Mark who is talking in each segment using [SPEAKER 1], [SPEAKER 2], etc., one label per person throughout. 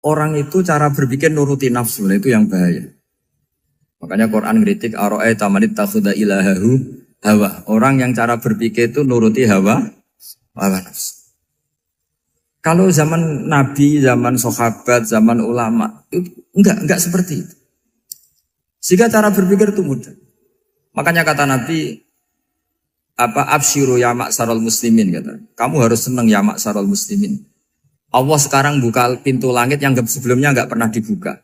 [SPEAKER 1] orang itu cara berpikir nuruti nafsu, itu yang bahaya. Makanya Quran kritik ara'aita man ittakhadha ilahahu hawa. Orang yang cara berpikir itu nuruti hawa nafsu. Kalau zaman Nabi, zaman sahabat, zaman ulama, itu enggak seperti itu. Sehingga cara berpikir itu mudah. Makanya kata Nabi, absyiru ya ma'syaral muslimin, kata. Kamu harus senang ya ma'syaral muslimin. Allah sekarang buka pintu langit yang sebelumnya enggak pernah dibuka.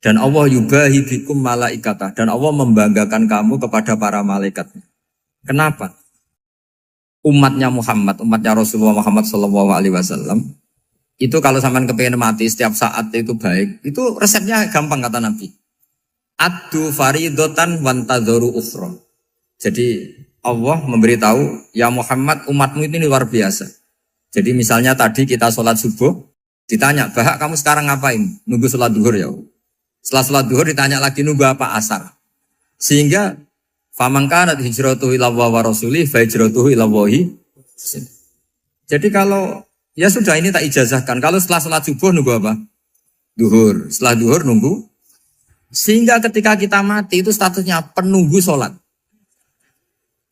[SPEAKER 1] Dan Allah yubahi bikum malaikatah. Dan Allah membanggakan kamu kepada para malaikat. Kenapa? Umatnya Muhammad, umatnya Rasulullah Muhammad SAW, itu kalau sampean kepengen mati setiap saat itu baik, itu resepnya gampang kata Nabi. Addu faridotan wantadzoru ukhra. Jadi Allah memberitahu, ya Muhammad, umatmu ini luar biasa. Jadi misalnya tadi kita sholat subuh, ditanya, Bahak kamu sekarang ngapain? Nunggu sholat duhur ya. Setelah sholat duhur ditanya lagi nunggu apa asar. Sehingga faman kanat hijratuhu ila wa rasulih fa hijratuhu ila wahi. Jadi kalau ya sudah ini tak ijazahkan. Kalau setelah sholat subuh nunggu apa? Duhur. Setelah duhur nunggu. Sehingga ketika kita mati itu statusnya penunggu sholat.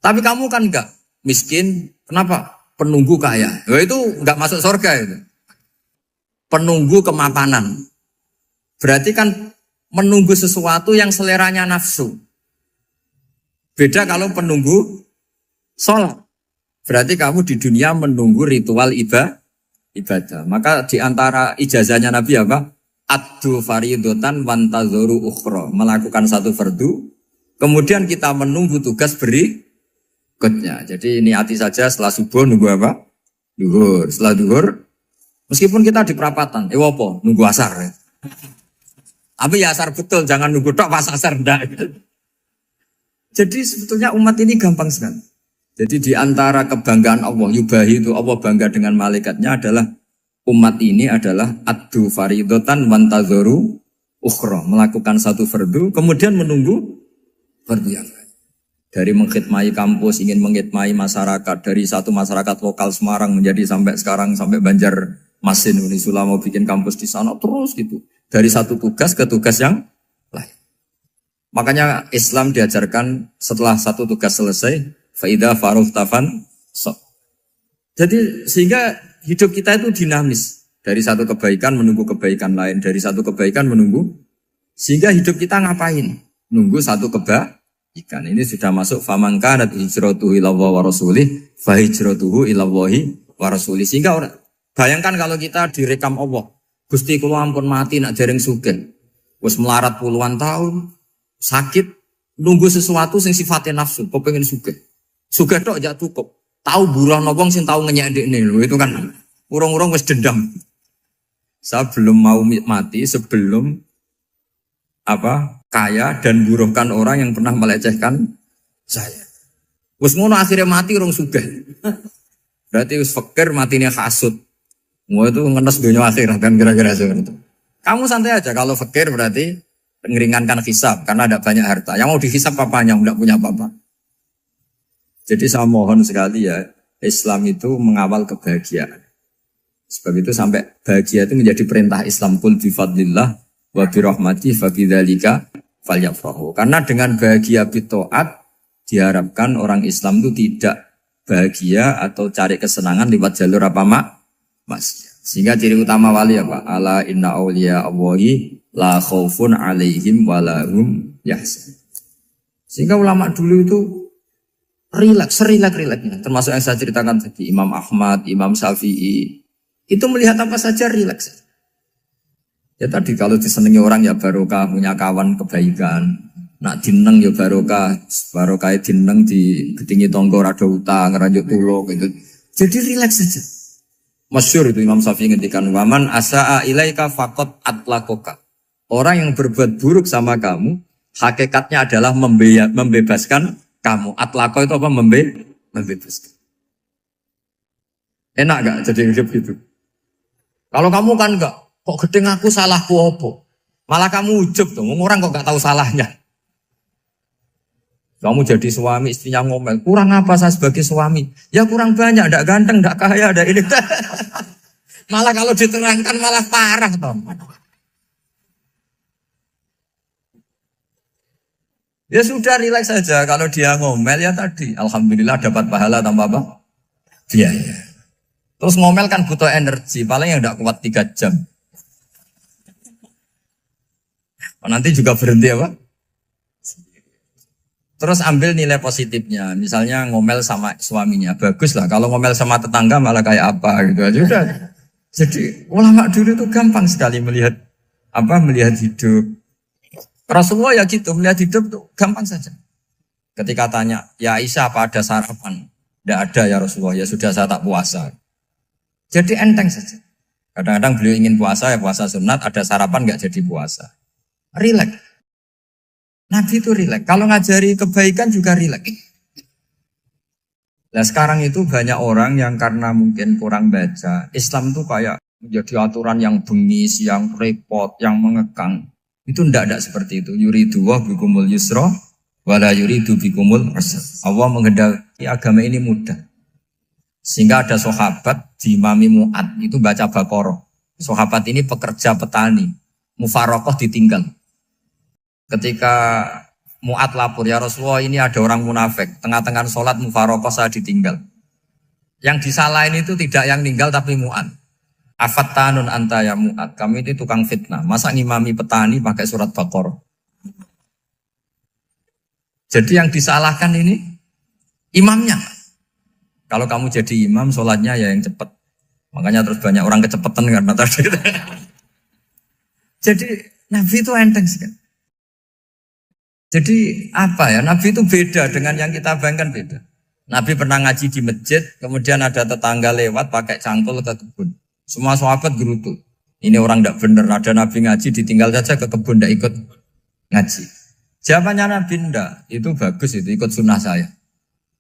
[SPEAKER 1] Tapi kamu kan enggak miskin. Kenapa? Penunggu kaya. Nah, itu enggak masuk surga itu. Penunggu kemapanan. Berarti kan menunggu sesuatu yang seleranya nafsu. Beda kalau penunggu sholat. Berarti kamu di dunia menunggu ritual ibadah. Maka di antara ijazahnya Nabi apa? Addu faridotan wantadzoru ukhra. Melakukan satu fardu. Kemudian kita menunggu tugas berikutnya. Jadi niati saja setelah subuh nunggu apa? Duhur. Setelah duhur, meskipun kita di perapatan. Apa? Nunggu asar. Ya. Tapi ya asar betul. Jangan nunggu tok pas asar. Enggak. Jadi sebetulnya umat ini gampang sekali. Jadi di antara kebanggaan Allah, yubahi itu Allah bangga dengan malaikatnya adalah umat ini adalah addu faridotan wantadzoru ukhra. Melakukan satu fardu, kemudian menunggu fardu yang lain. Dari mengkhidmati kampus, ingin mengkhidmati masyarakat. Dari satu masyarakat lokal Semarang menjadi sampai sekarang, sampai Banjarmasin, Unisula mau bikin kampus di sana, terus gitu. Dari satu tugas ke tugas yang lain. Makanya Islam diajarkan setelah satu tugas selesai, faida faruhtafan so. Jadi sehingga hidup kita itu dinamis. Dari satu kebaikan menunggu kebaikan lain, dari satu kebaikan menunggu. Sehingga hidup kita ngapain? Nunggu satu kebaikan. Ini sudah masuk faman kanat hijratuhu ila wa rasulih, fa hijratuhu ila wahi wa rasulih. Sehingga bayangkan kalau kita direkam Allah, Gusti kula ampun mati nak dereng sugih. Wis melarat puluhan tahun. Sakit, nunggu sesuatu sing sifatnya nafsu, kok pengen sugih. Sugih tok aja cukup. Tahu buruh wong sing tahu ngenyek ndekne lho, itu kan urung-urung wis dendam. Saya belum mau mati sebelum kaya dan buruhkan orang yang pernah melecehkan saya. Wis ngono akhirnya mati urung sugih. Berarti wis fakir matine hasud. Mau itu ngenes dunia akhirat kan kira-kira seperti itu. Kamu santai aja kalau fakir berarti meringankan hisab karena ada banyak harta. Yang mau dihisab papanya, enggak punya apa-apa. Jadi saya mohon sekali ya, Islam itu mengawal kebahagiaan. Sebab itu sampai bahagia itu menjadi perintah Islam, qul bi fadlillah wa bi rahmati fa bidzalika falyafrahu. Karena dengan bahagia bi taat diharapkan orang Islam itu tidak bahagia atau cari kesenangan lewat jalur maksiat. Sehingga ciri utama wali apa? Ala inna awliya Allahi la khaufun alaihim walahum yahzanun. Sehingga ulama dulu itu rileks-rileksnya. Termasuk yang saya ceritakan tadi, Imam Ahmad, Imam Syafi'i. Itu melihat apa saja rileks. Ya tadi kalau disenangi orang ya barokah, punya kawan kebaikan. Nak dineng ya barokah dineng di gedingi tonggo rada utang, ngeranjuk tulo gitu. Jadi rileks saja. Masyhur itu Imam Syafi'i ngendikan waman asaa ilaika faqat atlakoka. Orang yang berbuat buruk sama kamu, hakikatnya adalah membebaskan kamu. Atlako itu apa? Membebaskan. Enak gak jadi hidup gitu? Kalau kamu kan enggak, kok gedeng aku salahku apa? Malah kamu ujub tuh, orang kok gak tahu salahnya. Kamu jadi suami, istrinya ngomel, kurang apa saya sebagai suami? Ya kurang banyak, enggak ganteng, enggak kaya, enggak ini. Malah kalau diterangkan malah parah toh. Ya sudah rileks saja. Kalau dia ngomel ya tadi, alhamdulillah dapat pahala tanpa apa? Biaya. Terus ngomel kan butuh energi, paling yang tidak kuat 3 jam. Nanti juga berhenti apa? Terus ambil nilai positifnya. Misalnya ngomel sama suaminya, bagus lah. Kalau ngomel sama tetangga malah kayak apa gitu aja udah. Jadi ulama dulu itu gampang sekali melihat hidup. Rasulullah ya gitu, melihat hidup tuh gampang saja. Ketika tanya, ya Aisyah apa ada sarapan? Tidak ada ya Rasulullah, ya sudah saya tak puasa. Jadi enteng saja. Kadang-kadang beliau ingin puasa, ya puasa sunat, ada sarapan nggak jadi puasa. Rileks. Nabi itu rileks. Kalau ngajari kebaikan juga rileks. Nah sekarang itu banyak orang yang karena mungkin kurang baca, Islam tuh kayak menjadi aturan yang bengis, yang repot, yang mengekang. Itu tidak seperti itu. Yuridu wa bikumul yusra wala yuridu bikumul usra. Allah menghendaki agama ini mudah. Sehingga ada sahabat di Imami Mu'ad itu baca Baqarah. Sahabat ini pekerja petani, mufarokoh ditinggal. Ketika Mu'ad lapor, ya Rasulullah ini ada orang munafik, tengah-tengah sholat mufarokoh saya ditinggal. Yang disalahin itu tidak yang ninggal tapi Mu'ad. Afattanun anta ya Mu'ad, kami itu tukang fitnah. Masa ngimami petani pakai surat Baqarah? Jadi yang disalahkan ini imamnya. Kalau kamu jadi imam, sholatnya ya yang cepat. Makanya terus banyak orang kecepatan karena tadi. Jadi Nabi itu enteng sekali. Jadi apa ya? Nabi itu beda dengan yang kita bayangkan beda. Nabi pernah ngaji di masjid, kemudian ada tetangga lewat pakai cangkul ke kebun. Semua sahabat gerutu. Ini orang tidak benar. Ada Nabi ngaji ditinggal saja ke kebun tidak ikut ngaji. Jawabannya Nabi tidak. Itu bagus itu ikut sunnah saya.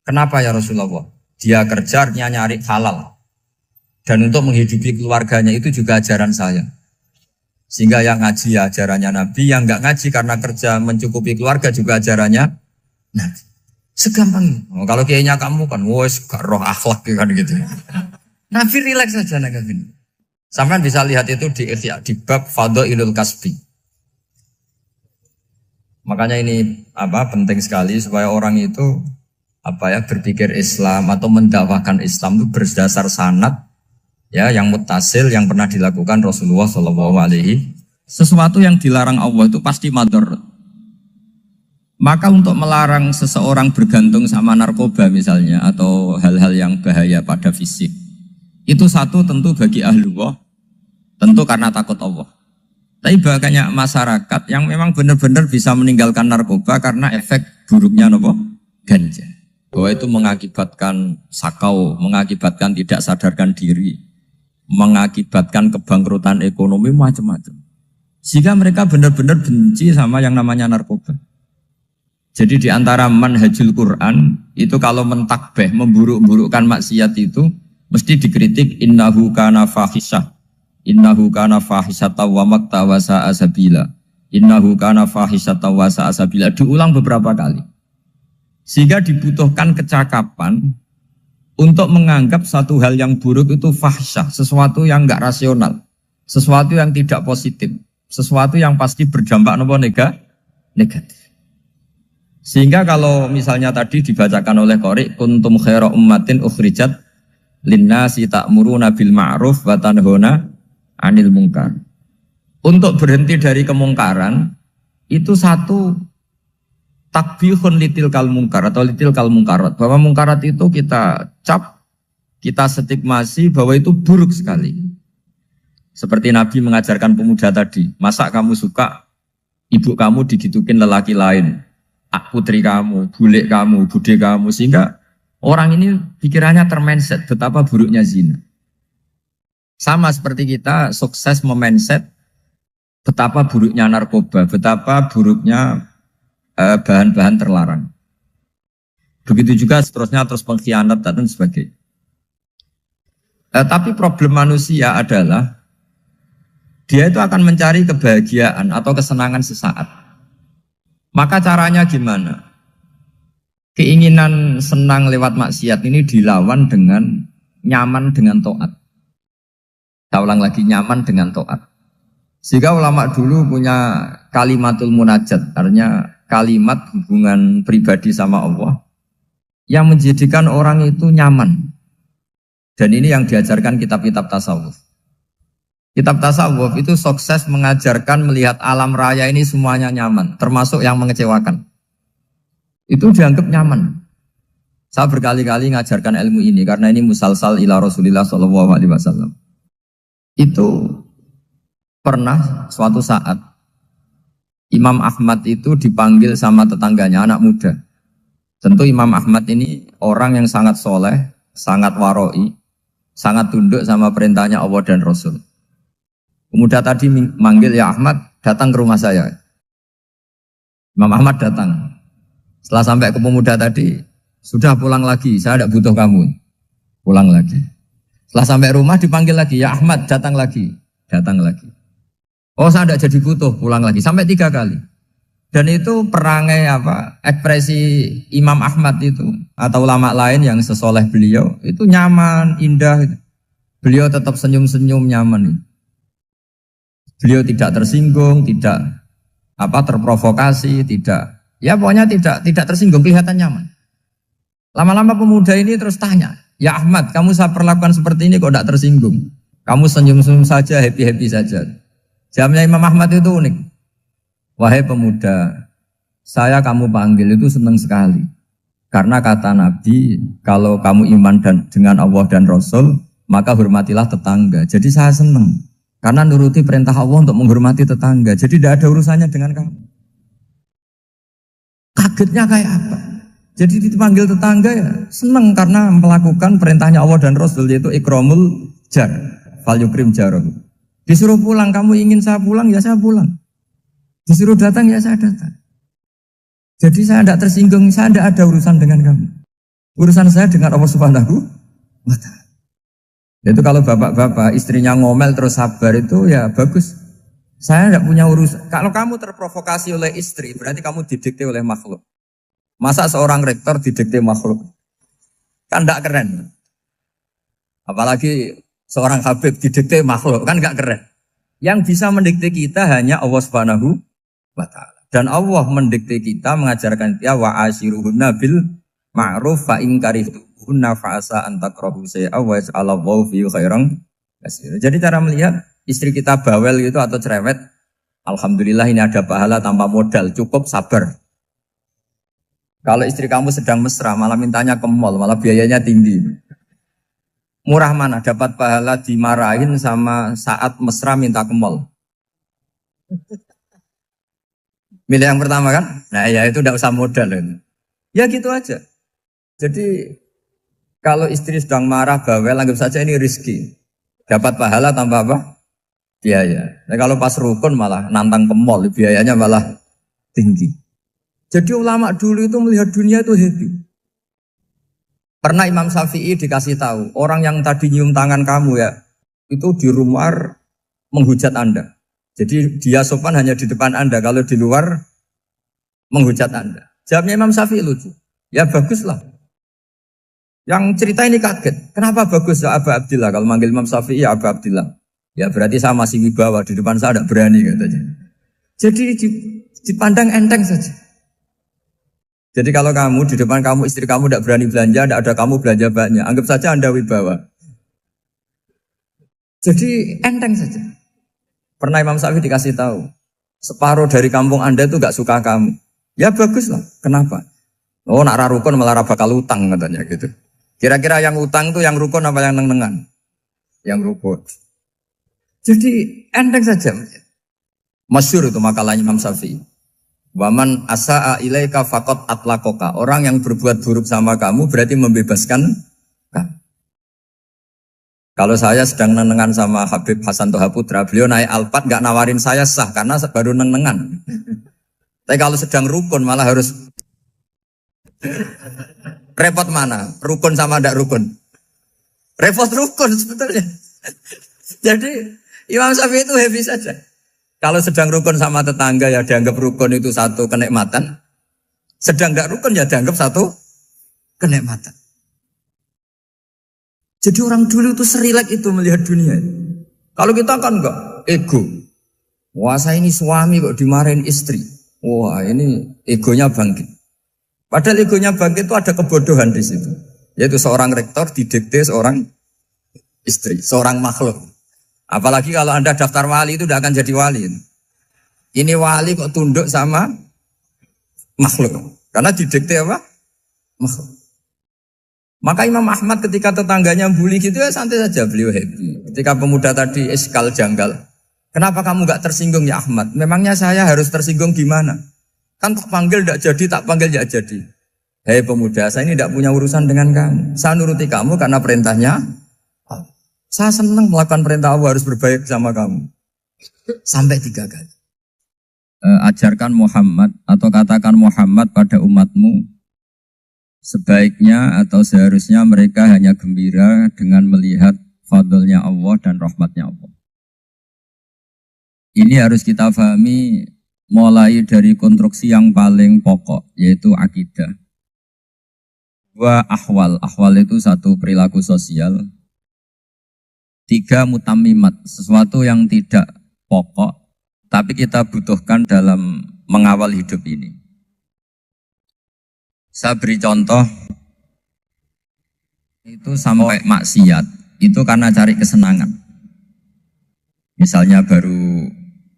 [SPEAKER 1] Kenapa ya Rasulullah? Dia kerja nyari halal. Dan untuk menghidupi keluarganya itu juga ajaran saya. Sehingga yang ngaji ya ajarannya Nabi, yang nggak ngaji karena kerja mencukupi keluarga juga ajarannya Nabi. Segampang ini. Kalau kayaknya kamu kan, wes gak roh akhlak kan gitu. Nabi rileks saja Nabi. Sampai bisa lihat itu di bab Fadhailul Kasbi. Makanya ini penting sekali supaya orang itu berpikir Islam atau mendakwakan Islam itu berdasar sanad ya yang muttasil yang pernah dilakukan Rasulullah SAW. Sesuatu yang dilarang Allah itu pasti mador. Maka untuk melarang seseorang bergantung sama narkoba misalnya atau hal-hal yang bahaya pada fisik, itu satu tentu bagi ahlullah, tentu karena takut Allah. Tapi banyak masyarakat yang memang benar-benar bisa meninggalkan narkoba karena efek buruknya ganja. Bahwa itu mengakibatkan sakau, mengakibatkan tidak sadarkan diri, mengakibatkan kebangkrutan ekonomi macam-macam. Sehingga mereka benar-benar benci sama yang namanya narkoba. Jadi di antara manhajul Quran itu kalau mentakbih, memburuk-burukkan maksiat itu mesti dikritik innahu kana fahisyah. Innahu kana fahisyata wa makta wa sa'a sabila. Innahu kana fahisyata wa sa'a sabila. Diulang beberapa kali. Sehingga dibutuhkan kecakapan untuk menganggap satu hal yang buruk itu fahsyah, sesuatu yang enggak rasional, sesuatu yang tidak positif, sesuatu yang pasti berdampak negatif. Sehingga kalau misalnya tadi dibacakan oleh Qori, kuntum khaira ummatin ukhrijat linnasi ta'muruna bil ma'ruf wa tanhauna 'anil munkar. Untuk berhenti dari kemungkaran itu satu takbihun litil kal munkar atau litil kal munkarat, bahwa mungkarat itu kita cap, kita stigmasi bahwa itu buruk sekali. Seperti Nabi mengajarkan pemuda tadi, masa kamu suka ibu kamu digitukin lelaki lain, putri kamu, bule kamu, bude kamu, sehingga orang ini pikirannya termindset betapa buruknya zina. Sama seperti kita sukses memindset betapa buruknya narkoba, betapa buruknya bahan-bahan terlarang. Begitu juga seterusnya, terus pengkhianat dan sebagainya. Tapi problem manusia adalah dia itu akan mencari kebahagiaan atau kesenangan sesaat. Maka caranya gimana? Keinginan senang lewat maksiat ini dilawan dengan nyaman dengan taat. Saya ulang lagi, nyaman dengan taat. Sehingga ulama dulu punya kalimatul munajat, artinya kalimat hubungan pribadi sama Allah yang menjadikan orang itu nyaman. Dan ini yang diajarkan kitab-kitab tasawuf. Kitab tasawuf itu sukses mengajarkan melihat alam raya ini semuanya nyaman, termasuk yang mengecewakan. Itu dianggap nyaman. Saya berkali-kali mengajarkan ilmu ini karena ini musalsal ila Rasulillah SAW. Itu pernah suatu saat Imam Ahmad itu dipanggil sama tetangganya, anak muda. Tentu Imam Ahmad ini orang yang sangat soleh, sangat waroi, sangat tunduk sama perintahnya Allah dan Rasul. Pemuda tadi manggil, ya Ahmad, datang ke rumah saya. Imam Ahmad datang. Setelah sampai ke pemuda tadi, sudah pulang lagi, saya tidak butuh kamu. Pulang lagi. Setelah sampai rumah dipanggil lagi, ya Ahmad, datang lagi. Datang lagi. Oh, saya tidak jadi butuh, pulang lagi. Sampai 3 kali. Dan itu perangai ekspresi Imam Ahmad itu, atau ulama lain yang sesoleh beliau, itu nyaman, indah. Beliau tetap senyum-senyum, nyaman. Beliau tidak tersinggung, tidak terprovokasi, pokoknya tidak tersinggung, kelihatan nyaman. Lama-lama pemuda ini terus tanya, ya Ahmad, kamu saya perlakukan seperti ini kok tidak tersinggung? Kamu senyum-senyum saja, happy-happy saja. Jawabnya Imam Ahmad itu unik. Wahai pemuda, saya kamu panggil itu senang sekali. Karena kata Nabi, kalau kamu iman dengan Allah dan Rasul, maka hormatilah tetangga. Jadi saya senang. Karena nuruti perintah Allah untuk menghormati tetangga. Jadi tidak ada urusannya dengan kamu. Kagetnya kayak apa? Jadi dipanggil tetangga ya senang karena melakukan perintahnya Allah dan Rasul, yaitu ikramul jar, fal yukrim jarum. Disuruh pulang, kamu ingin saya pulang, ya saya pulang. Disuruh datang, ya saya datang. Jadi saya tidak tersinggung, saya tidak ada urusan dengan kamu. Urusan saya dengan Allah Subhanahu wa Ta'ala. Itu kalau bapak-bapak istrinya ngomel terus sabar itu ya bagus. Saya tidak punya urusan. Kalau kamu terprovokasi oleh istri, berarti kamu didikte oleh makhluk. Masa seorang rektor didikte makhluk? Kan tidak keren. Apalagi seorang habib didikte makhluk, kan tidak keren. Yang bisa mendikte kita hanya Allah Subhanahu wa Ta'ala. Dan Allah mendikte kita, mengajarkan kita wa ashiruhunna bil ma'ruf fa in karihtuhunna fa asa an takrahu shay'an wa yaj'alallahu fi khairan katsira. Jadi cara melihat istri kita bawel gitu atau cerewet, alhamdulillah ini ada pahala tanpa modal, cukup sabar. Kalau istri kamu sedang mesra, malah mintanya ke mall, malah biayanya tinggi. Murah mana dapat pahala dimarahin sama saat mesra minta ke mall? Milih yang pertama kan? Nah ya itu tidak usah modal ini. Ya gitu aja. Jadi kalau istri sedang marah, bawel, anggap saja ini rezeki. Dapat pahala tanpa apa? Biaya. Nah, kalau pas rukun malah nantang ke mall, biayanya malah tinggi. Jadi ulama dulu itu melihat dunia itu happy. Pernah Imam Syafi'i dikasih tahu, orang yang tadi nyium tangan kamu ya, itu di rumah menghujat Anda. Jadi dia sopan hanya di depan Anda, kalau di luar menghujat Anda. Jawabnya Imam Syafi'i lucu. Ya baguslah. Yang cerita ini kaget. Kenapa bagus ya Aba Abdillah? Kalau manggil Imam Syafi'i ya Aba Abdillah. Ya berarti saya masih wibawa, di depan saya tidak berani katanya. Jadi dipandang enteng saja. Jadi kalau kamu di depan kamu istri kamu tidak berani belanja, tidak ada kamu belanja banyak, anggap saja Anda wibawa. Jadi enteng saja. Pernah Imam Syafi'i dikasih tahu, separuh dari kampung Anda itu gak suka kamu. Ya baguslah. Kenapa? Oh nak rukun malah bakal utang katanya gitu. Kira-kira yang utang tuh yang rukun apa yang neng-nengan? Yang rukun. Jadi enteng saja. Masyhur itu makalahnya Imam Syafi'i. Waman asa'a ilaika faqad atlaqaka. Orang yang berbuat buruk sama kamu berarti membebaskan kamu. Kalau saya sedang nenengan sama Habib Hasan Toha Putra, beliau naik Alphard gak nawarin saya sah karena baru nenengan. Tapi kalau sedang rukun malah harus repot mana? Rukun sama ndak rukun? Repot rukun sebetulnya. Jadi Imam Syafi'i itu happy saja. Kalau sedang rukun sama tetangga ya dianggap rukun itu satu kenikmatan. Sedang ndak rukun ya dianggap satu kenikmatan. Jadi orang dulu itu serilek itu melihat dunia. Kalau kita kan enggak, ego. Wah saya ini suami kok dimarahin istri. Wah ini egonya bangkit. Padahal egonya bangkit itu ada kebodohan di situ. Yaitu seorang rektor didikte seorang istri, seorang makhluk. Apalagi kalau Anda daftar wali itu tidak akan jadi wali. Ini wali kok tunduk sama makhluk. Karena didikte apa? Makhluk. Maka Imam Ahmad ketika tetangganya bully gitu ya santai saja, beliau happy. Ketika pemuda tadi eskal janggal, kenapa kamu gak tersinggung ya Ahmad? Memangnya saya harus tersinggung gimana? Kan tak panggil tidak jadi, tak panggil tidak jadi. Hei pemuda, saya ini tidak punya urusan dengan kamu. Saya nuruti kamu karena perintahnya. Saya senang melakukan perintah Allah, harus berbaik sama kamu. Sampai 3 kali. Ajarkan Muhammad atau katakan Muhammad pada umatmu. Sebaiknya atau seharusnya mereka hanya gembira dengan melihat fadlnya Allah dan rahmatnya Allah. Ini harus kita pahami mulai dari konstruksi yang paling pokok, yaitu akidah. 2 ahwal. Ahwal itu 1 perilaku sosial. 3 mutammimat, sesuatu yang tidak pokok, tapi kita butuhkan dalam mengawal hidup ini. Saya beri contoh, itu sampai maksiat, itu karena cari kesenangan. Misalnya baru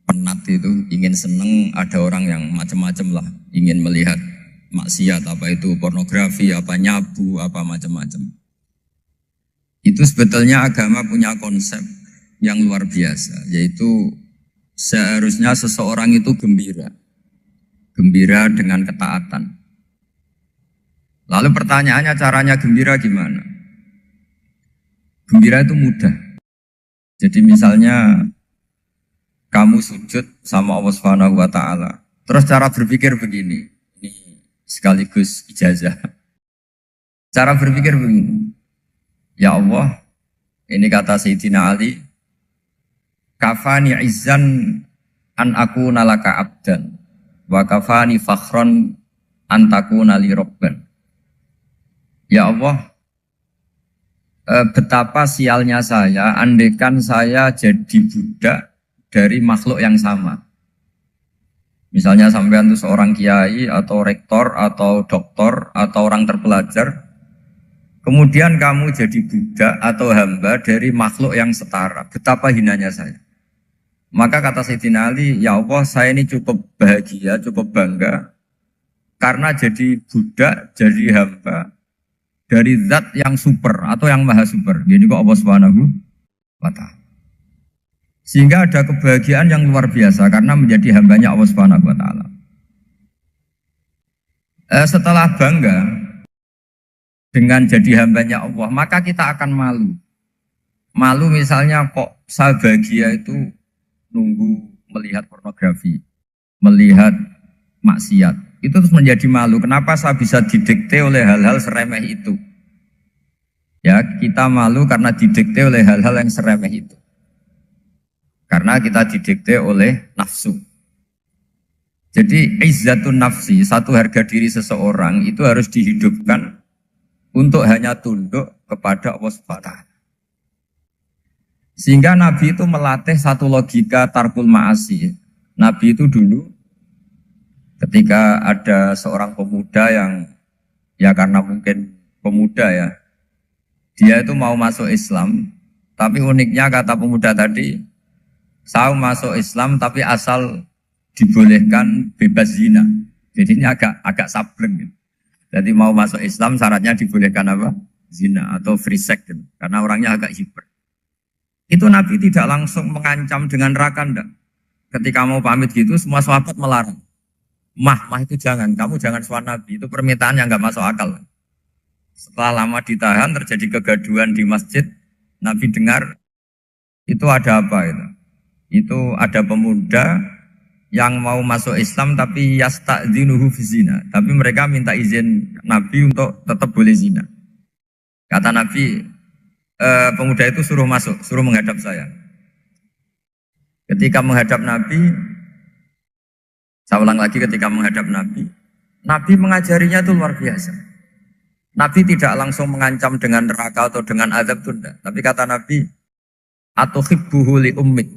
[SPEAKER 1] penat itu, ingin seneng, ada orang yang macam-macam lah, ingin melihat maksiat, apa itu pornografi, apa nyabu, apa macam-macam. Itu sebetulnya agama punya konsep yang luar biasa, yaitu seharusnya seseorang itu gembira. Gembira dengan ketaatan. Lalu pertanyaannya caranya gembira gimana? Gembira itu mudah. Jadi misalnya kamu sujud sama Allah Subhanahu wa taala. Terus cara berpikir begini. Ini sekaligus ijazah. Cara berpikir begini. Ya Allah, ini kata Sayyidina Ali, kafani izzan an akuna laka abdan wa kafani fakhron an takuna li rabban. Ya Allah, betapa sialnya saya andaikan saya jadi budak dari makhluk yang sama. Misalnya sampean itu seorang kiai atau rektor atau doktor atau orang terpelajar, kemudian kamu jadi budak atau hamba dari makhluk yang setara. Betapa hinanya saya. Maka kata Sayyidina Ali, ya Allah saya ini cukup bahagia, cukup bangga karena jadi budak, jadi hamba dari zat yang super atau yang maha super. Jadi kok Allah Subhanahu wa ta'ala. Sehingga ada kebahagiaan yang luar biasa karena menjadi hambanya Allah Subhanahu wa ta'ala. Setelah bangga dengan jadi hambanya Allah, maka kita akan malu. Malu misalnya kok saya bahagia itu nunggu melihat pornografi, melihat maksiat. Itu terus menjadi malu. Kenapa saya bisa didikte oleh hal-hal seremeh itu? Ya, kita malu karena didikte oleh hal-hal yang seremeh itu. Karena kita didikte oleh nafsu. Jadi izzatun nafsi, satu harga diri seseorang itu harus dihidupkan untuk hanya tunduk kepada Allah Subhanahu wa ta'ala. Sehingga Nabi itu melatih satu logika tarkul ma'asi. Nabi itu dulu ketika ada seorang pemuda yang ya karena mungkin pemuda ya, dia itu mau masuk Islam, tapi uniknya kata pemuda tadi, saya masuk Islam tapi asal dibolehkan bebas zina. Jadi ini agak sableng gitu. Jadi mau masuk Islam syaratnya dibolehkan apa? Zina atau free sex gitu. Karena orangnya agak hiper. Itu Nabi tidak langsung mengancam dengan neraka enggak. Ketika mau pamit gitu semua sahabat melarang. Mah itu jangan, kamu jangan suan Nabi, itu permintaan yang nggak masuk akal. Setelah lama ditahan, terjadi kegaduhan di masjid, Nabi dengar, itu ada apa itu? Itu ada pemuda yang mau masuk Islam tapi yasta'dzinuhu fi zina. Tapi mereka minta izin Nabi untuk tetap boleh zina. Kata Nabi, pemuda itu suruh masuk, suruh menghadap saya. Ketika menghadap Nabi, saya ulang lagi ketika menghadap Nabi, Nabi mengajarinya itu luar biasa. Nabi tidak langsung mengancam dengan neraka atau dengan azab tunda. Tapi kata Nabi, Atau hibbuhu li ummik.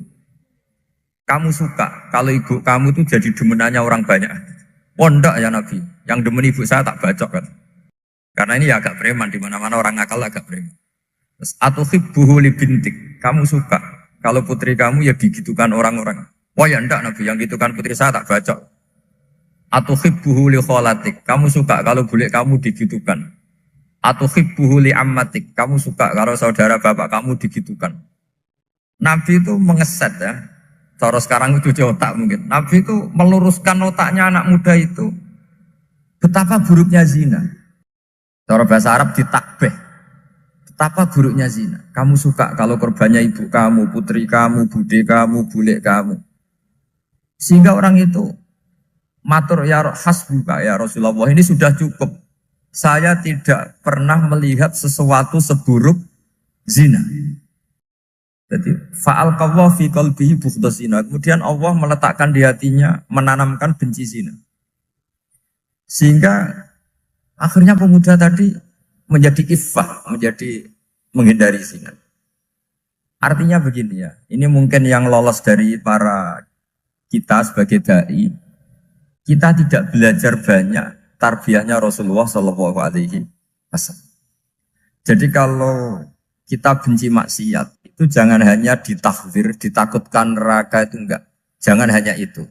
[SPEAKER 1] Kamu suka kalau ibu kamu itu jadi demenannya orang banyak. Pondok ya Nabi. Yang demen ibu saya tak bacok kan. Karena ini ya agak preman, di mana-mana orang nakal agak preman. Terus atau hibbuhu li bintik. Kamu suka kalau putri kamu ya digitukan orang-orang. Wah ya enggak Nabi, yang gitukan putri saya tak bacok. Atau hibbuhu li kholatik. Kamu suka kalau bule kamu digitukan. Atau hibbuhu li ammatik. Kamu suka kalau saudara bapak kamu digitukan. Nabi itu mengeset ya. Cara sekarang itu cuci otak mungkin. Nabi itu meluruskan otaknya anak muda itu. Betapa buruknya zina. Cara bahasa Arab ditakbih. Betapa buruknya zina. Kamu suka kalau korbannya ibu kamu, putri kamu, bude kamu, bule kamu. Sehingga orang itu matur ya hasbuka ya Rasulullah, ini sudah cukup. Saya tidak pernah melihat sesuatu seburuk zina. Jadi fa'al qawwa fi qalbihi bughdha zina. Kemudian Allah meletakkan di hatinya, menanamkan benci zina. Sehingga akhirnya pemuda tadi menjadi iffah, menjadi menghindari zina. Artinya begini ya, ini mungkin yang lolos dari para kita sebagai dai, kita tidak belajar banyak tarbiyahnya Rasulullah Shallallahu Alaihi Wasallam. Jadi kalau kita benci maksiat, itu jangan hanya ditakhzir, ditakutkan neraka itu enggak. Jangan hanya itu.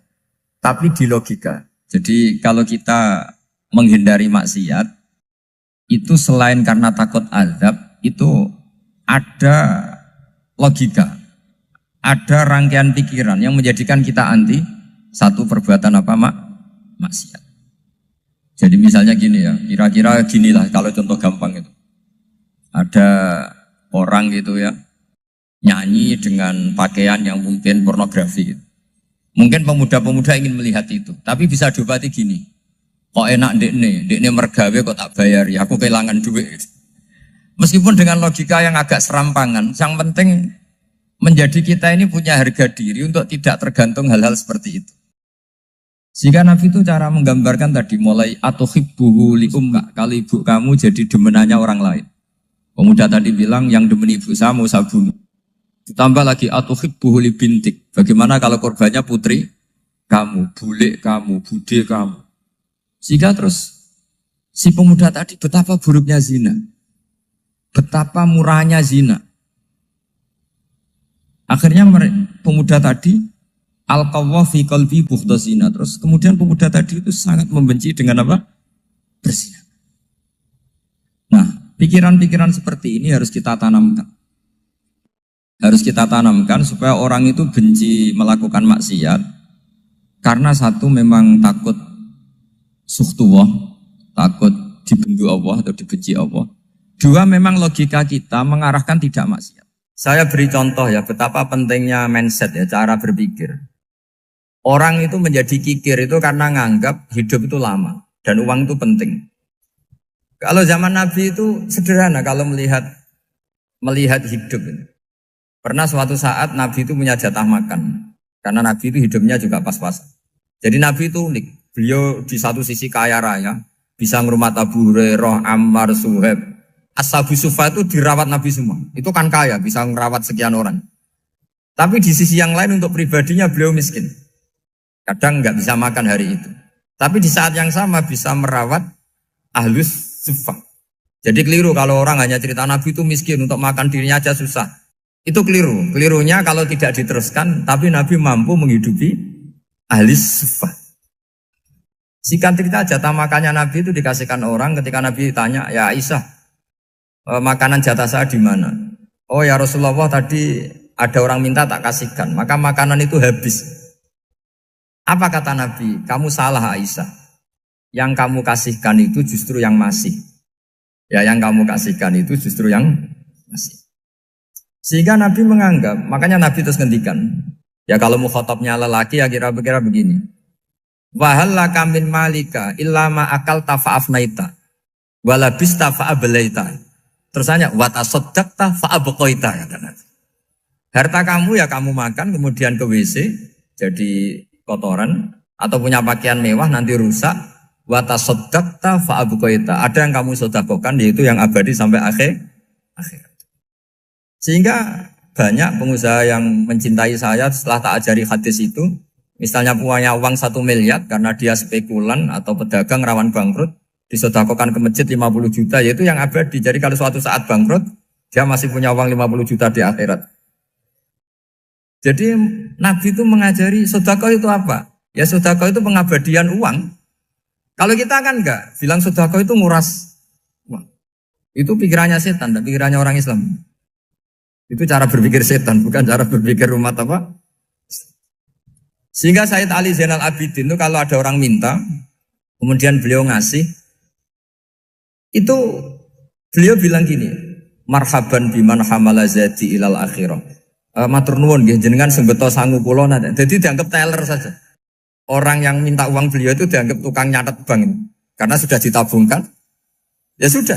[SPEAKER 1] Tapi di logika. Jadi kalau kita menghindari maksiat, itu selain karena takut azab, itu ada logika. Ada rangkaian pikiran yang menjadikan kita anti satu perbuatan apa maksiat. Jadi misalnya gini ya, kira-kira ginilah kalau contoh gampang itu. Ada orang gitu ya, nyanyi dengan pakaian yang mungkin pornografi gitu. Mungkin pemuda-pemuda ingin melihat itu, tapi bisa diobati gini. Kok enak dekne mergawe kok tak bayar ya, aku kehilangan duit. Meskipun dengan logika yang agak serampangan, yang penting menjadi kita ini punya harga diri untuk tidak tergantung hal-hal seperti itu. Sehingga Nabi itu cara menggambarkan tadi mulai atau hibbuhu li umma, kalau ibu kamu jadi demenannya orang lain. Pemuda tadi bilang yang demen ibu saya mau saya bunuh. Ditambah lagi atau hibbuhu li bintik. Bagaimana kalau korbannya putri kamu, bule kamu, bude kamu. Sehingga terus si pemuda tadi betapa buruknya zina. Betapa murahnya zina. Akhirnya pemuda tadi al-qawwa fi qalbi bughdha zina. Terus kemudian pemuda tadi itu sangat membenci dengan apa? Berzina. Nah, pikiran-pikiran seperti ini harus kita tanamkan. Harus kita tanamkan supaya orang itu benci melakukan maksiat. Karena satu memang takut sukhtuwah, takut dibendu Allah atau dibenci Allah. Dua memang logika kita mengarahkan tidak maksiat. Saya beri contoh ya betapa pentingnya mindset ya, cara berpikir. Orang itu menjadi kikir itu karena nganggap hidup itu lama dan uang itu penting. Kalau zaman Nabi itu sederhana kalau melihat hidup ini. Pernah suatu saat Nabi itu punya jatah makan karena Nabi itu hidupnya juga pas-pasan. Jadi Nabi itu unik. Beliau di satu sisi kaya raya, bisa ngurmat Abu Hurairah, Ammar, Suhaib. Ashabu Sufa itu dirawat Nabi semua. Itu kan kaya, bisa merawat sekian orang. Tapi di sisi yang lain untuk pribadinya beliau miskin. Kadang nggak bisa makan hari itu. Tapi di saat yang sama bisa merawat Ahlus Sufa. Jadi keliru kalau orang hanya cerita Nabi itu miskin, untuk makan dirinya aja susah. Itu keliru. Kelirunya kalau tidak diteruskan, tapi Nabi mampu menghidupi Ahlus Sufa. Singkat cerita jatah makannya Nabi itu dikasihkan orang ketika Nabi tanya, ya Aisyah, makanan jatah saya di mana? Oh ya Rasulullah, tadi ada orang minta tak kasihkan, maka makanan itu habis. Apa kata Nabi? Kamu salah Aisyah. Yang kamu kasihkan itu justru yang masih. Ya yang kamu kasihkan itu justru yang masih. Sehingga Nabi menganggap, makanya Nabi terus ngendikan. Ya kalau mukhatabnya lelaki ya kira-kira begini. Wahallaka min malika illa ma akalta fa'afnaita walabista fa'ablaita. Terus tanya, watasoddaqta fa'abqaita, kata Nabi. Harta kamu ya kamu makan, kemudian ke WC, jadi kotoran, atau punya pakaian mewah, nanti rusak. Watasoddaqta fa'abqaita. Ada yang kamu sedekahkan, yaitu yang abadi sampai akhir. Sehingga banyak pengusaha yang mencintai saya setelah tak ajari hadis itu. Misalnya punya uang 1 miliar karena dia spekulan atau pedagang rawan bangkrut, disedekahkan ke masjid 50 juta, yaitu yang abadi. Jadi kalau suatu saat bangkrut, dia masih punya uang 50 juta di akhirat. Jadi Nabi itu mengajari sedekah itu apa? Ya sedekah itu pengabadian uang. Kalau kita kan enggak, bilang sedekah itu nguras uang. Itu pikirannya setan, dan pikirannya orang Islam. Itu cara berpikir setan, bukan cara berpikir umat apa. Sehingga Sayyid Ali Zainal Abidin itu kalau ada orang minta, kemudian beliau ngasih, itu beliau bilang gini, marhaban biman hamala zati ilal akhirah. Matur nuwun nggih jenengan sing beto sangu kula nate. Jadi dianggap teller saja. Orang yang minta uang beliau itu dianggap tukang nyatet bank ini. Karena sudah ditabungkan. Ya sudah.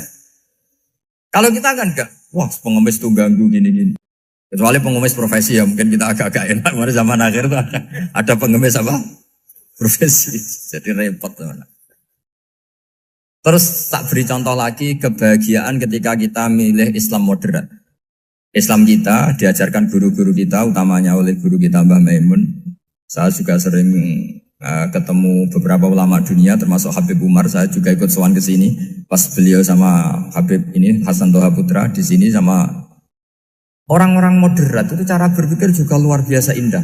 [SPEAKER 1] Kalau kita kan enggak, wah pengemis tuh ganggu gini-gini. Kecuali pengemis profesi ya mungkin kita agak-agak enak. Pada zaman akhir tuh ada pengemis apa? Profesi. Jadi repot teman. Terus tak beri contoh lagi kebahagiaan ketika kita milih Islam moderat. Islam kita diajarkan guru-guru kita, utamanya oleh guru kita Mbah Maimun. Saya juga sering ketemu beberapa ulama dunia, termasuk Habib Umar. Saya juga ikut sowan ke sini pas beliau sama Habib ini Hasan Toha Putra di sini sama orang-orang moderat. Itu cara berpikir juga luar biasa indah.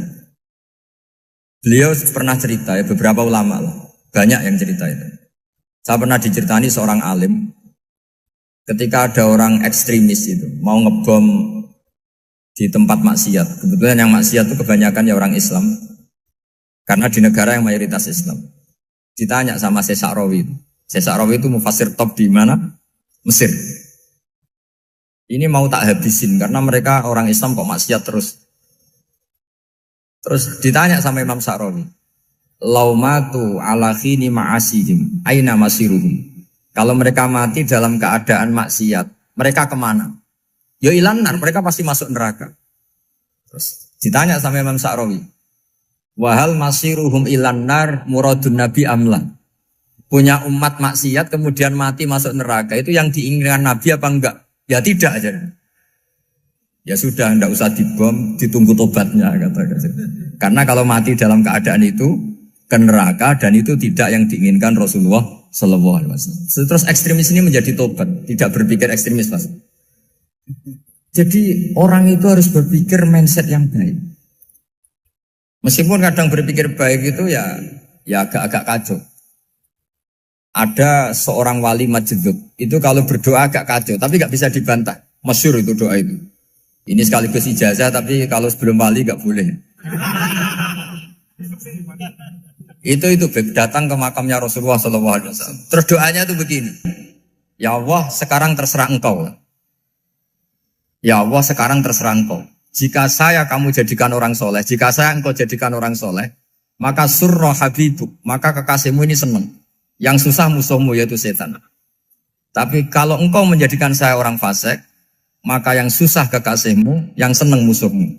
[SPEAKER 1] Beliau pernah cerita ya, beberapa ulama lah, banyak yang cerita itu. Saya pernah diceritani seorang alim ketika ada orang ekstremis itu mau ngebom di tempat maksiat. Kebetulan yang maksiat itu kebanyakan ya orang Islam. Karena di negara yang mayoritas Islam. Ditanya sama Syekh Sa'rawi. Syekh Sa'rawi itu mufassir top di mana? Mesir. Ini mau tak habisin karena mereka orang Islam kok maksiat terus. Terus ditanya sama Imam Sa'rawi. Laumatu ala khini ma'asihim aina masiruhum. Kalau mereka mati dalam keadaan maksiat, mereka kemana? Ya ilanar, mereka pasti masuk neraka. Terus ditanya sama Imam Sa'rawi. Wahal masiruhum ilanar muradun nabi amlan. Punya umat maksiat kemudian mati masuk neraka, itu yang diinginkan Nabi apa enggak? Ya tidak aja. Ya sudah, enggak usah dibom, ditunggu tobatnya kata. Karena kalau mati dalam keadaan itu ke neraka dan itu tidak yang diinginkan Rasulullah Sallallahu Alaihi Wasallam. Terus ekstremis ini menjadi tobat, tidak berpikir ekstremis Mas. Jadi orang itu harus berpikir mindset yang baik. Meskipun kadang berpikir baik itu ya agak-agak kacau. Ada seorang wali majdub itu kalau berdoa agak kacau, tapi nggak bisa dibantah. Masyhur itu doa itu. Ini sekaligus ijazah, tapi kalau sebelum wali nggak boleh. Itu datang ke makamnya Rasulullah SAW. Terus doanya itu begini. Ya Allah, sekarang terserah engkau. Ya Allah, sekarang terserah engkau. Jika saya kamu jadikan orang soleh, jika saya engkau jadikan orang soleh, maka surra habibuk, maka kekasihmu ini senang. Yang susah musuhmu yaitu setan. Tapi kalau engkau menjadikan saya orang fasik, maka yang susah kekasihmu, yang senang musuhmu.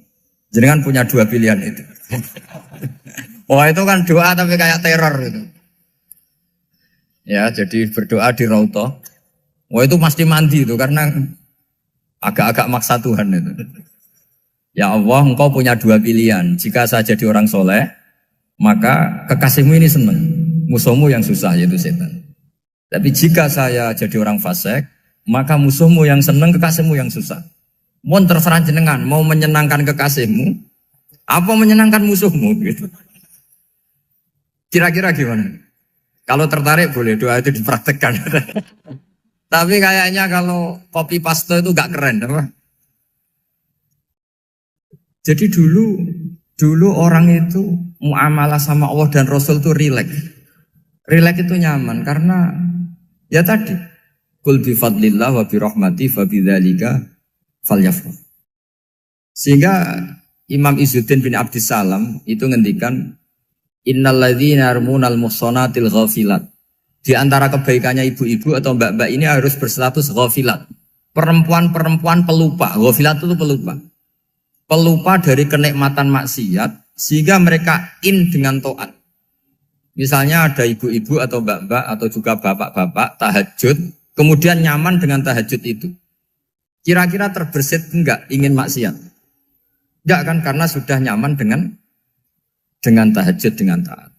[SPEAKER 1] Jadi kan punya dua pilihan itu. Wah itu kan doa tapi kayak teror itu. Ya jadi berdoa di Raudhah. Wah itu pasti mandi itu karena agak-agak maksa Tuhan itu. Ya Allah, engkau punya dua pilihan. Jika saya jadi orang soleh, maka kekasihmu ini senang. Musuhmu yang susah yaitu setan. Tapi jika saya jadi orang fasik, maka musuhmu yang senang, kekasihmu yang susah. Mohon terserah jenengan, mau menyenangkan kekasihmu, apa menyenangkan musuhmu gitu. Kira-kira gimana? Kalau tertarik boleh doa itu dipraktekkan. Tapi kayaknya kalau copy paste itu gak keren, apa? Jadi dulu orang itu muamalah sama Allah dan Rasul itu rileks. Rileks itu nyaman karena ya tadi qul bi fadlillah wa bi rahmati fa bidzalika falyafrah. Sehingga Imam Izzuddin bin Abdissalam itu ngendikan innalladzina yarmunal muhsanatil ghafilat. Di antara kebaikannya ibu-ibu atau mbak-mbak ini harus berstatus ghafilat. Perempuan-perempuan pelupa. Ghafilat itu pelupa. Pelupa dari kenikmatan maksiat sehingga mereka dengan taat. Misalnya ada ibu-ibu atau mbak-mbak atau juga bapak-bapak tahajud, kemudian nyaman dengan tahajud itu. Kira-kira terbersit enggak ingin maksiat? Enggak kan, karena sudah nyaman dengan tahajud, dengan taat.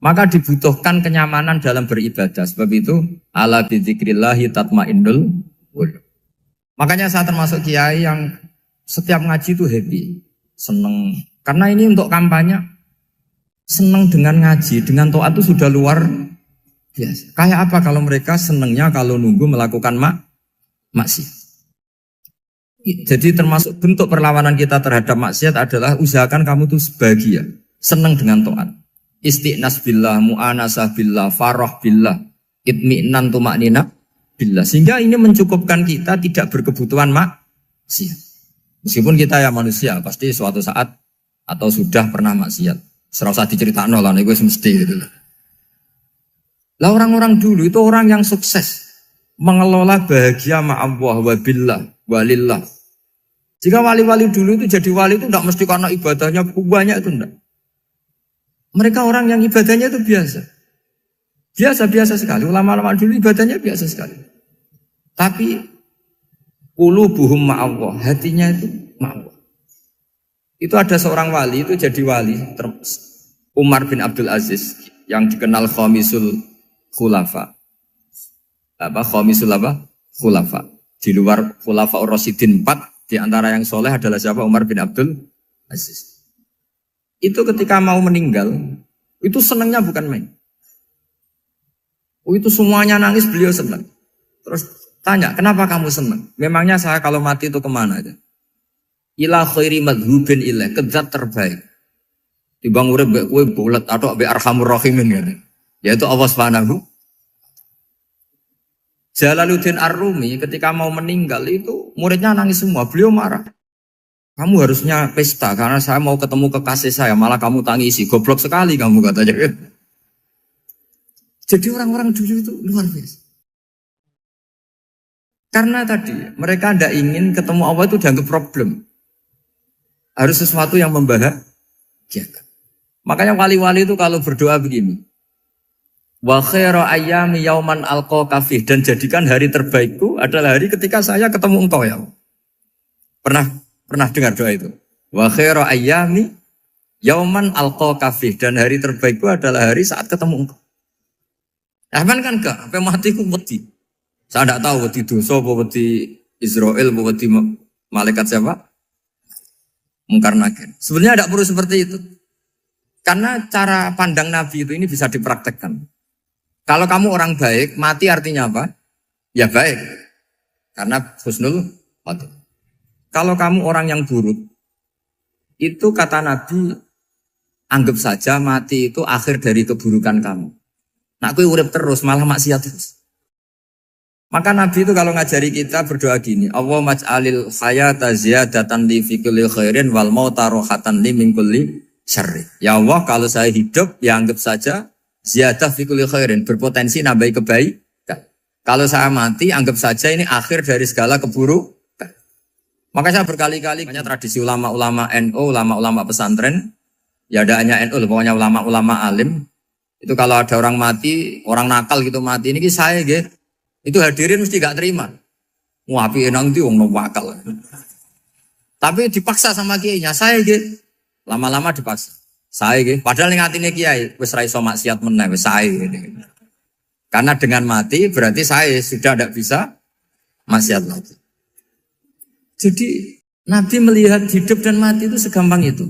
[SPEAKER 1] Maka dibutuhkan kenyamanan dalam beribadah. Sebab itu ala bidzikrillahi tatmainnul qulub. Makanya saya termasuk kiai yang setiap ngaji itu happy, seneng. Karena ini untuk kampanye, seneng dengan ngaji, dengan taat itu sudah luar biasa. Kayak apa kalau mereka senengnya kalau nunggu melakukan maksiat. Jadi termasuk bentuk perlawanan kita terhadap maksiat adalah usahakan kamu tuh bahagia, senang dengan taat. Istiqnas billah, mu'anasah billah, farah billah, itmi'nan tumaknina billah. Sehingga ini mencukupkan kita tidak berkebutuhan maksiat. Meskipun kita ya manusia, pasti suatu saat atau sudah pernah maksiat. Serasa diceritakan lah, ini gue mesti gitu. Lah orang-orang dulu itu orang yang sukses mengelola bahagia ma'allah wa billah walillah. Jika wali-wali dulu itu jadi wali itu tidak mesti karena ibadahnya banyak, itu enggak. Mereka orang yang ibadahnya itu biasa. Biasa-biasa sekali. Ulama-ulama dulu ibadahnya biasa sekali. Tapi qulubuhum ma'allah, hatinya itu ma'allah. Itu ada seorang wali itu jadi wali, Umar bin Abdul Aziz yang dikenal khamisul khulafa. Khamisul khulafa. Di luar khulafa ar-rasyidin 4, di antara yang soleh adalah siapa? Umar bin Abdul Aziz. Itu ketika mau meninggal, itu senangnya bukan main. Itu semuanya nangis, beliau senang. Terus tanya, kenapa kamu senang? Memangnya saya kalau mati itu kemana aja? Ila khairi madhubin ilah, ke zat terbaik. Dibang urip mbek kowe bulet atau mbek arhamur rahimin gitu. Yaitu Allah Subhanahu. Jalaluddin Ar-Rumi ketika mau meninggal itu muridnya nangis semua, beliau marah. Kamu harusnya pesta karena saya mau ketemu kekasih saya, malah kamu tangisi, goblok sekali kamu katanya. Jadi orang-orang dulu itu luar biasa. Karena tadi mereka tidak ingin ketemu Allah itu dianggap problem. Harus sesuatu yang membahagiakan. Makanya wali-wali itu kalau berdoa begini. Wa khairu ayyami yauman alqa kafih, dan jadikan hari terbaikku adalah hari ketika saya ketemu engkau ya. Pernah dengar doa itu? Wa khairu ayyami yauman alqa kafih, dan hari terbaikku adalah hari saat ketemu engkau. Aman kan enggak? Sampai mati ku wedi. Saya tidak tahu wedi dosa apa wedi Israel apa wedi malaikat siapa? Mungkar Nakir. Sebenarnya tidak perlu seperti itu. Karena cara pandang Nabi itu ini bisa dipraktekkan. Kalau kamu orang baik, mati artinya apa? Ya baik. Karena husnul khotimah. Kalau kamu orang yang buruk, itu kata Nabi, anggap saja mati itu akhir dari keburukan kamu. Nah, aku urip terus, malah maksiat terus. Maka Nabi itu kalau ngajari kita berdoa gini, Allahumma maj'alil hayata ziyadatan li fi kulli khairin wal mauta rohatan li min kulli syarri. Ya Allah, kalau saya hidup, ya anggap saja ziyadah fi kulli khairin, berpotensi nambahi kebaikan. Kalau saya mati, anggap saja ini akhir dari segala keburukan. Maka saya berkali-kali, banyak tradisi ulama-ulama NU, ulama-ulama pesantren, ya ada hanya NU, pokoknya ulama-ulama alim. Itu kalau ada orang mati, orang nakal gitu mati, ini saya gitu. Itu hadirin mesti gak terima. Wapi enang itu wong wakal. Tapi dipaksa sama kiainya, saya gitu. Lama-lama dipaksa. Saya gitu. Padahal ning atine kiai wis ra iso maksiat meneh wis saya gitu. Karena dengan mati berarti saya sudah tidak bisa maksiat lagi. Jadi Nabi melihat hidup dan mati itu segampang itu.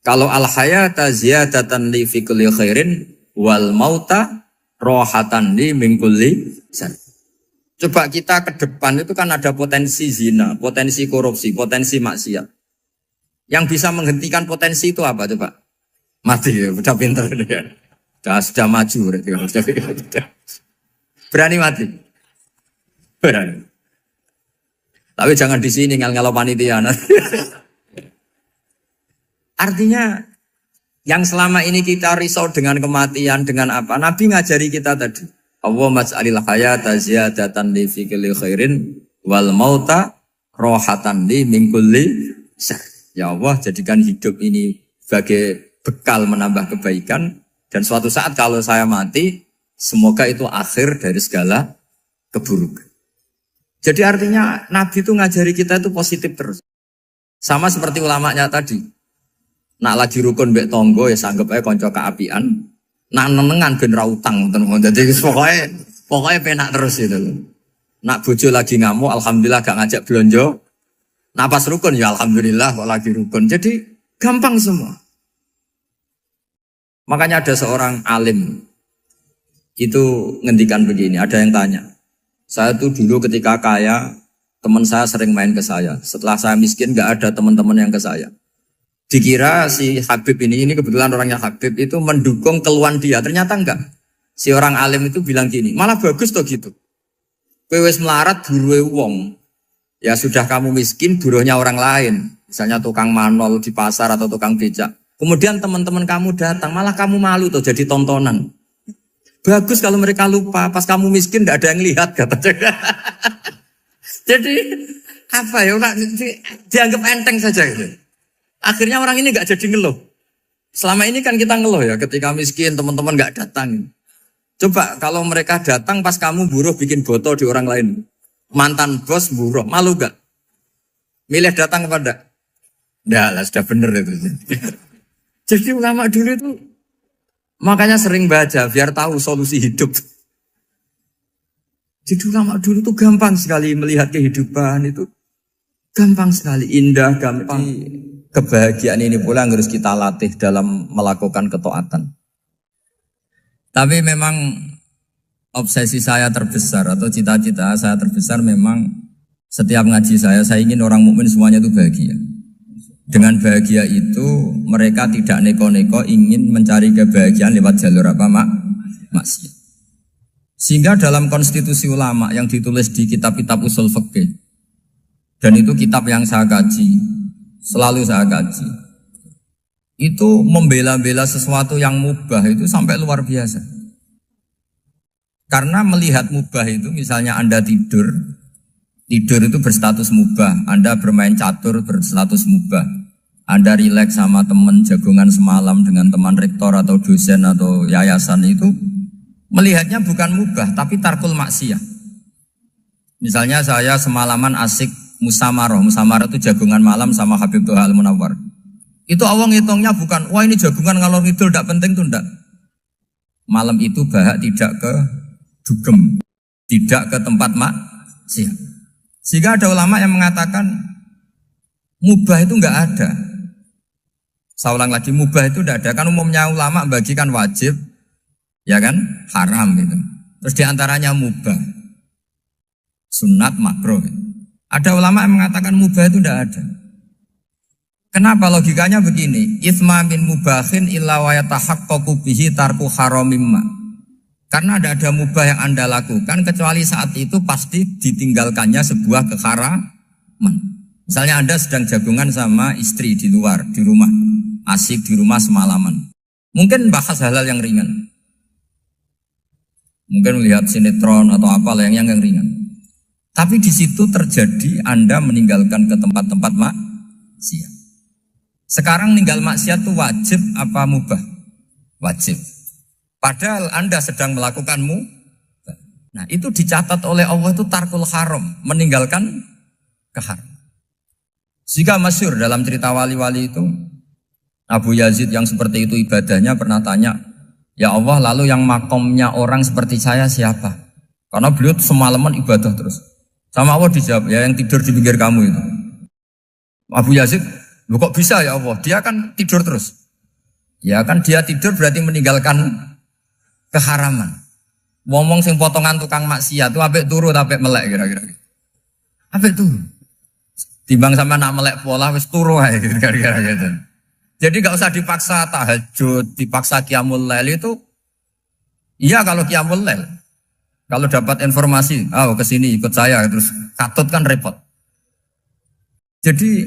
[SPEAKER 1] Kalau al-hayata ziyadatan li fi kulli khairin wal mauta rohatan li min kulli syarr. Coba kita ke depan itu kan ada potensi zina, potensi korupsi, potensi maksiat. Yang bisa menghentikan potensi itu apa coba? Mati ya, udah pinter dia. Sudah maju berarti. Berani mati? Berani. Tapi jangan di sini ngel-ngelo panitia. Artinya yang selama ini kita risau dengan kematian, dengan apa? Nabi ngajari kita tadi. Allahumma maj'alil hayata ziyadatan li fi kulli khairin wal mauta rohatan li min kulli syarr. Ya Allah, jadikan hidup ini sebagai bekal menambah kebaikan, dan suatu saat kalau saya mati, semoga itu akhir dari segala keburukan. Jadi artinya Nabi itu ngajari kita itu positif terus. Sama seperti ulamanya tadi. Nak lagi rukun mbek tonggo ya sanggep ae kanca keapian. Nak nenengan ben ra utang ngoten. Dadi pokoknya penak terus itu. Nak bojo lagi ngamuk alhamdulillah gak ngajak blonjo. Nak pas rukun ya alhamdulillah kok lagi rukun. Jadi gampang semua. Makanya ada seorang alim itu ngendikan begini, ada yang tanya. Saya tuh dulu ketika kaya, teman saya sering main ke saya. Setelah saya miskin gak ada teman-teman yang ke saya. Dikira si Habib ini kebetulan orangnya Habib itu mendukung keluhan dia. Ternyata enggak. Si orang alim itu bilang gini, malah bagus tuh gitu. Kowe wis melarat buruhe wong. Ya sudah kamu miskin buruhnya orang lain. Misalnya tukang manol di pasar atau tukang becak. Kemudian teman-teman kamu datang, malah kamu malu tuh jadi tontonan. Bagus kalau mereka lupa, pas kamu miskin tidak ada yang lihat katanya. Jadi apa ya, dianggap enteng saja gitu. Akhirnya orang ini nggak jadi ngeluh. Selama ini kan kita ngeluh ya, ketika miskin teman-teman nggak datang. Coba kalau mereka datang pas kamu buruh bikin botol di orang lain. Mantan bos buruh, malu gak? Milih datang kepada? Nggak lah, sudah bener itu. Jadi ulama dulu itu makanya sering baca biar tahu solusi hidup. Jadi ulama dulu itu gampang sekali melihat kehidupan itu. Gampang sekali, indah, gampang. Kebahagiaan ini pula yang harus kita latih dalam melakukan ketaatan. Tapi memang obsesi saya terbesar atau cita-cita saya terbesar memang setiap ngaji saya ingin orang mukmin semuanya itu bahagia. Dengan bahagia itu mereka tidak neko-neko ingin mencari kebahagiaan lewat jalur apa maksiat. Sehingga dalam konstitusi ulama yang ditulis di kitab-kitab usul fikih, dan itu kitab yang saya kaji, selalu saya kaji, itu membela-bela sesuatu yang mubah itu sampai luar biasa. Karena melihat mubah itu, misalnya Anda tidur itu berstatus mubah. Anda bermain catur berstatus mubah. Anda rileks sama teman jagongan semalam dengan teman rektor atau dosen atau yayasan itu, melihatnya bukan mubah, tapi tarkul maksiyah. Misalnya saya semalaman asik musamarah itu jagongan malam sama Habib Toha Al-Munawwar. Itu awang ngitungnya bukan, wah ini jagongan ngalor ngidul tidak penting tuh enggak. Malam itu bahak tidak ke dugem, tidak ke tempat maksiat. Sehingga ada ulama yang mengatakan mubah itu enggak ada. Saya ulang lagi, mubah itu enggak ada. Kan umumnya ulama bagikan wajib, ya kan, haram gitu. Terus diantaranya mubah, sunat, makruh. Ada ulama yang mengatakan mubah itu enggak ada. Kenapa? Logikanya begini, itsma min mubahin illa wa yatahaqqaqu bihi tarku haramimma. Karena ada mubah yang Anda lakukan kecuali saat itu pasti ditinggalkannya sebuah keharaman. Misalnya Anda sedang jagungan sama istri di luar, di rumah, asik di rumah semalaman. Mungkin bahas hal-hal yang ringan. Mungkin melihat sinetron atau apa yang ringan. Tapi di situ terjadi Anda meninggalkan ke tempat-tempat maksiat. Sekarang ninggal maksiat itu wajib apa mubah? Wajib. Padahal Anda sedang melakukanmu. Nah itu dicatat oleh Allah itu tarkul haram, meninggalkan keharam. Jika masyhur dalam cerita wali-wali itu, Abu Yazid yang seperti itu ibadahnya pernah tanya, ya Allah lalu yang makomnya orang seperti saya siapa? Karena beliau semalaman ibadah terus. Sama Allah dijawab, ya yang tidur di pinggir kamu itu. Abu Yazid, loh kok bisa ya Allah? Dia kan tidur terus. Ya kan dia tidur berarti meninggalkan keharaman. Ngomong sing potongan tukang maksiat itu apik turu apik melek kira-kira. Apik turu. Timbang sama nak melek pola wis turu ae kira-kira gitu. Jadi enggak usah dipaksa tahajud, dipaksa qiyamul lail itu. Iya kalau qiyamul lail. Kalau dapat informasi, ke sini ikut saya terus katut kan repot. Jadi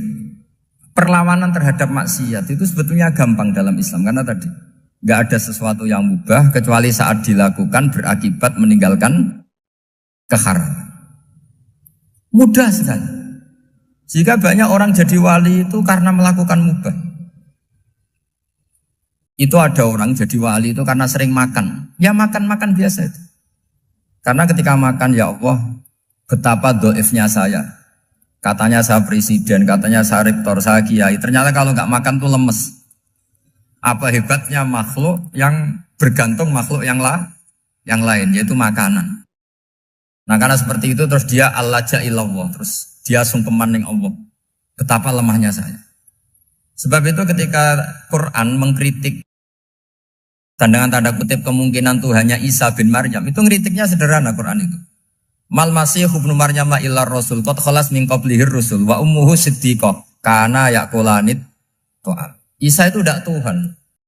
[SPEAKER 1] perlawanan terhadap maksiat itu sebetulnya gampang dalam Islam karena tadi nggak ada sesuatu yang mubah kecuali saat dilakukan berakibat meninggalkan keharaman. Mudah sekali. Jika banyak orang jadi wali itu karena melakukan mubah. Itu ada orang jadi wali itu karena sering makan. Ya makan-makan biasa itu. Karena ketika makan, ya Allah, betapa doifnya saya. Katanya saya presiden, katanya saya rektor, saya kiai. Ternyata kalau nggak makan tuh lemes. Apa hebatnya makhluk yang bergantung makhluk yang lain, yaitu makanan. Nah karena seperti itu terus dia al-laja'illallah, terus dia sungkeman ning Allah. Betapa lemahnya saya. Sebab itu ketika Quran mengkritik dan dengan tanda kutip kemungkinan Tuhannya Isa bin Maryam, itu ngeritiknya sederhana Quran itu. Mal masih ibnu Maryam illa rasul qad khalas min qablihir rusul wa ummuhu siddiqah kana yaqulanit ta'am. Isa itu tidak Tuhan.